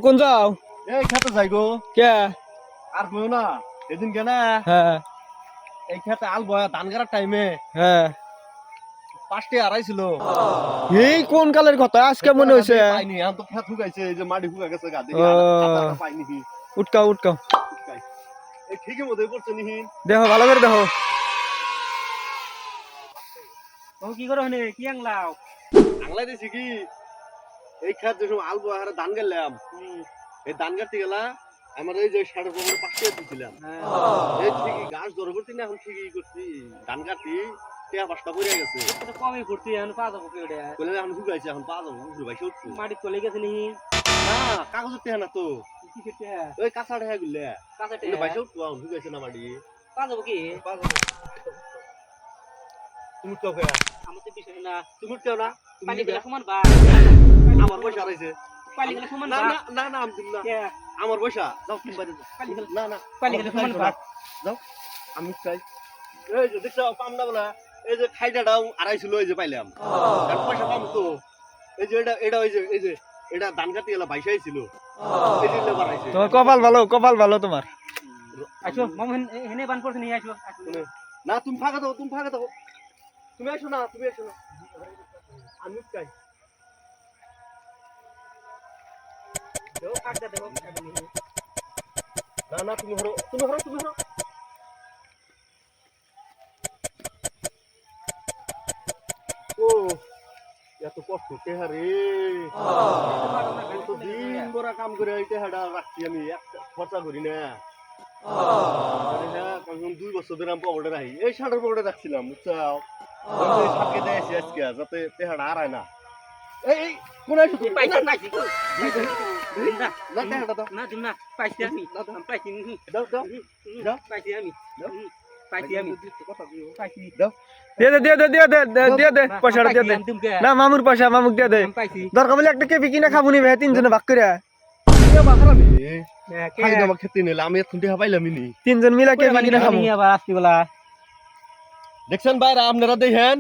কোন যাও? এই খেতে যাই গো। কে? আর কইও না, এদিন কে না হ্যাঁ এই খেতে আল বয়া ধান কাটার টাইমে হ্যাঁ। 5টি আড়াইছিল। এই কোন কালের কথা আজকে মনে হইছে? পাইনি, এখন তো খেত শুকাইছে, এই যে মাটি শুকা গেছে গা দেখি ও। আটা পাইনি কি। উঠকাও উঠকাও, এই ঠিকই মতোই পড়ছে নিহি। দেখো ভালো করে দেখো। ও কি করো হনে কি আংলাও? আংলাই দিছি কি এই খেত যে সময় আল বয়া হারে ধান গেলাম, এই ধান কাটতে গেলা আমার এই যে ষাটের পরে 5টি দিছিলাম। এই ঠিকই গাছ ধরে করতে না, এখন ঠিকই করছি ধান কাটি টেয়া 5টা পড়ে গেছে। এটা কমই করতে এখন পা যাবো কি ওটা? বলে এখন শুকাইছে, এখন পা যাবো উপরে ভাইসে উঠবো। মাটি চলে গেছে নি না কাগজের টেয়া না তো, কি করতে? ওই কাঁচা টেয়া গুলা কাছে এগুলো ভাইসে উঠবো, এখন শুকাইছে না মাটি। পা যাবো কি? পা যাবো। তুমি উঠকাও কে? আমার তো বিষয় না। তুমি উঠকাও না, তুমি পানি নিবে। গেলে সমান বা আমার পয়সা হারাইছে। পানি গেলে সমান না বা না না না আমি দিব না, কে? আমার পয়সা যাও তুমি বাইরে যাও। পানি গেলে না না পানি গেলে সমান বা যাও, আমি চাই। এই যে দেখছো পাম না বলা, এই যে খাইটাটাও আড়াইছিল, এই যে পাইলাম কারণ পয়সা পাম তো। এই যে এটা এই যে এটা ধান কাটতে গেলে বাইশে আইছিল, এই যে বাড়াইছে। তোমার কপাল ভালো তোমার। আসো মামু হেনে বান করতে নি আসো। না তুমি ফাঁকা থাকো, তুমি ফাঁকা থাকো, তুমি আসো না, তুমি আসো না, আমি চাই। দেও কাটটা দেও না না তুমি হরো, তুমি হরো, তুমি হরো। ও এত কষ্ট টেহা রে, দিন বড় কাম করে এই টেহাটা রাখছি আমি, খরচা করি না। আরে হ্যাঁ, কমসে কম 2 বছর ধরে আমি পকেটে রাখি, এই শার্টের পকেটে রাখছিলাম বুঝছাও। আমি এই শার্টকে দিয়েছি আজকে যাতে টেহাটা হারায় না। এই কোন আইছো তুমি? পাইছি পাইছি না টেহাটা দাও, না তুমি না পাইছি আমি পাইছি দাও দাও দাও পাইছি আমি পাইছি আমি কথা দিও, পাইছি দাও। দিয়ে দে পয়সাটা দিয়ে দে। না মামুর পয়সা মামুক দিয়ে দে। পাইছি দরকার বলে একটা কেপি কিনা খাবো নি ভাই, তিনজনে ভাগ করে। খাই দামা খেতে নিলে আমি এখন টেহা পাইলামই নি। তিনজন মিলা কেপি কিনা খাবো। আবার আসছি বলা দেখছেন ভাইরা, আপনারা দেখেন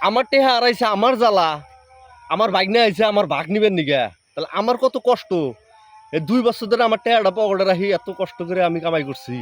আমার টেহা আড়াইছে, আমার জ্বালা, আমার বাইকনে আইছে, আমার ভাগ নিবেন নিগা, তাহলে আমার কত কষ্ট। এই 2 বছর ধরে আমার টেহাটা পকেটে রাখি এত কষ্ট করে আমি কামাই করছি।